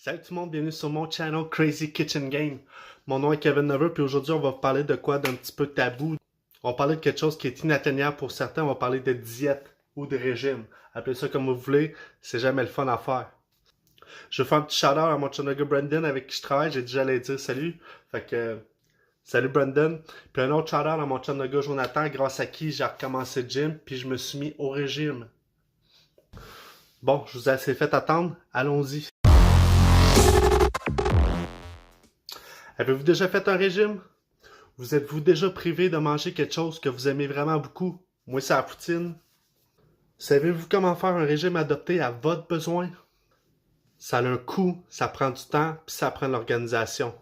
Salut tout le monde, bienvenue sur mon channel Crazy Kitchen Game. Mon nom est Kevin Never, puis aujourd'hui on va vous parler de quoi d'un petit peu tabou. On va parler de quelque chose qui est inatteignable pour certains, on va parler de diète ou de régime. Appelez ça comme vous voulez, c'est jamais le fun à faire. Je vais faire un petit shout-out à mon channel Brandon avec qui je travaille, j'ai déjà allé dire salut. Fait que, salut Brandon. Puis un autre shout-out à mon channel Jonathan, grâce à qui j'ai recommencé le gym, puis je me suis mis au régime. Bon, je vous ai assez fait attendre, allons-y. Avez-vous déjà fait un régime? Vous êtes-vous déjà privé de manger quelque chose que vous aimez vraiment beaucoup? Moi, c'est la poutine. Savez-vous comment faire un régime adapté à votre besoin? Ça a un coût, ça prend du temps, puis ça prend de l'organisation.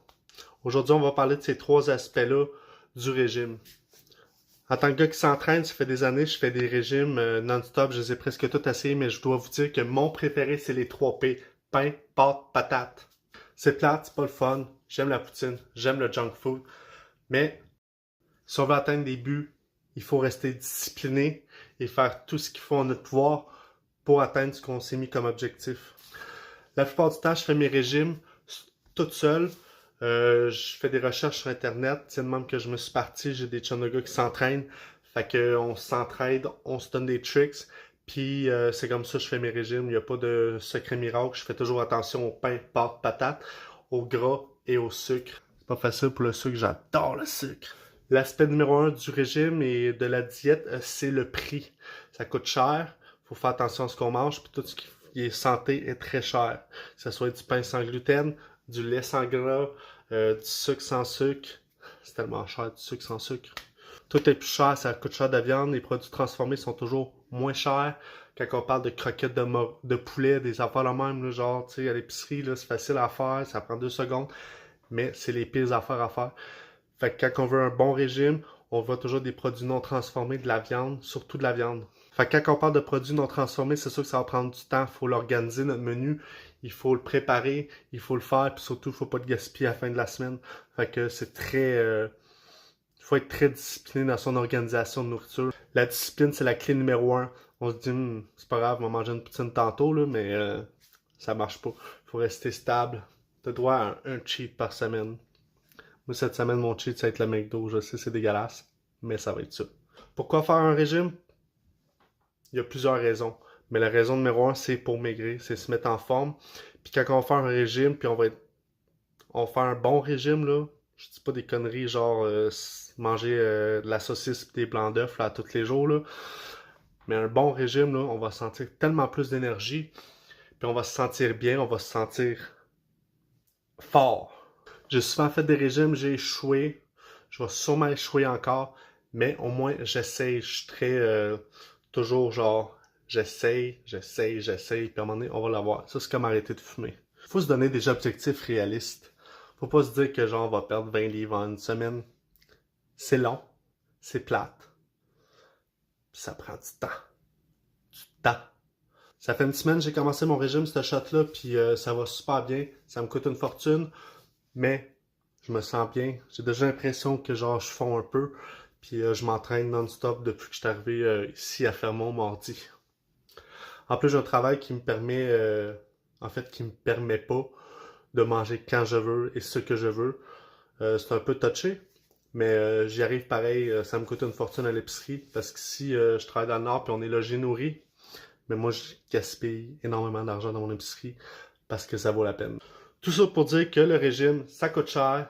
Aujourd'hui, on va parler de ces trois aspects-là du régime. En tant que gars qui s'entraîne, ça fait des années, je fais des régimes non-stop, je les ai presque tous essayés, mais je dois vous dire que mon préféré, c'est les 3 P. Pain, pâtes, patates. C'est plate, c'est pas le fun. J'aime la poutine, j'aime le junk food. Mais si on veut atteindre des buts, il faut rester discipliné et faire tout ce qu'il faut en notre pouvoir pour atteindre ce qu'on s'est mis comme objectif. La plupart du temps, je fais mes régimes toute seule. Je fais des recherches sur Internet. C'est de même que je me suis parti. J'ai des chums de gars qui s'entraînent. Fait qu'on s'entraide, on se donne des tricks. Puis c'est comme ça que je fais mes régimes. Il n'y a pas de secret miracle. Je fais toujours attention au pain, pâtes, patates, au gras et au sucre. C'est pas facile pour le sucre, j'adore le sucre. L'aspect numéro 1 du régime et de la diète, c'est le prix. Ça coûte cher. Faut faire attention à ce qu'on mange. Puis tout ce qui est santé est très cher. Que ce soit du pain sans gluten, du lait sans gras, du sucre sans sucre. C'est tellement cher, du sucre sans sucre. Tout est plus cher, ça coûte cher de la viande. Les produits transformés sont toujours moins chers. Quand on parle de croquettes de poulet, des affaires là même, là, genre, tu sais, à l'épicerie, là, c'est facile à faire, ça prend 2 secondes. Mais c'est les pires affaires à faire. Fait que quand on veut un bon régime, on veut toujours des produits non transformés, de la viande, surtout de la viande. Fait que quand on parle de produits non transformés, c'est sûr que ça va prendre du temps. Il faut l'organiser, notre menu. Il faut le préparer, il faut le faire, puis surtout, il ne faut pas le gaspiller à la fin de la semaine. Fait que c'est très... Il faut être très discipliné dans son organisation de nourriture. La discipline, c'est la clé numéro 1. On se dit, c'est pas grave, on va manger une poutine tantôt, là, mais ça marche pas. Il faut rester stable. Tu as droit à un cheat par semaine. Moi, cette semaine, mon cheat, ça va être le McDo. Je sais, c'est dégueulasse, mais ça va être ça. Pourquoi faire un régime? Il y a plusieurs raisons. Mais la raison numéro 1, c'est pour maigrir, c'est se mettre en forme. Puis quand on va faire un régime, puis on va faire un bon régime, là, je dis pas des conneries genre manger de la saucisse et des blancs d'œufs là, tous les jours, là. Mais un bon régime, là, on va sentir tellement plus d'énergie, puis on va se sentir bien, on va se sentir fort. J'ai souvent fait des régimes, j'ai échoué. Je vais sûrement échouer encore, mais au moins j'essaye. Je suis très toujours genre j'essaye, puis à un moment donné, on va l'avoir. Ça, c'est comme arrêter de fumer. Faut se donner des objectifs réalistes. Faut pas se dire que genre on va perdre 20 livres en une semaine. C'est long, c'est plate, puis ça prend du temps. Du temps. Ça fait une semaine que j'ai commencé mon régime, ce shot-là, puis ça va super bien. Ça me coûte une fortune. Mais je me sens bien. J'ai déjà l'impression que genre je fonds un peu. Puis je m'entraîne non-stop depuis que je suis arrivé ici à Fermont mardi. En plus, j'ai un travail qui me permet, qui me permet pas de manger quand je veux et ce que je veux. C'est un peu touché, mais j'y arrive pareil. Ça me coûte une fortune à l'épicerie parce qu'ici, je travaille dans le Nord puis on est logé nourri. Mais moi, je gaspille énormément d'argent dans mon épicerie parce que ça vaut la peine. Tout ça pour dire que le régime, ça coûte cher,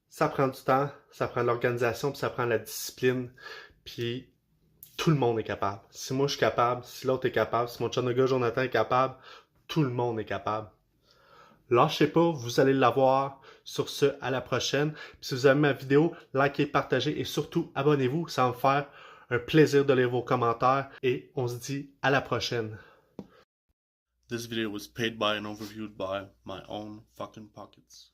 ça prend du temps, ça prend de l'organisation, puis ça prend de la discipline. Puis tout le monde est capable. Si moi je suis capable, si l'autre est capable, si mon chum de gars Jonathan est capable, tout le monde est capable. Lâchez pas, vous allez l'avoir. Sur ce, à la prochaine. Puis si vous aimez ma vidéo, likez, partagez et surtout abonnez-vous. Ça va me faire un plaisir de lire vos commentaires. Et on se dit à la prochaine. This video was paid by and overviewed by my own fucking pockets.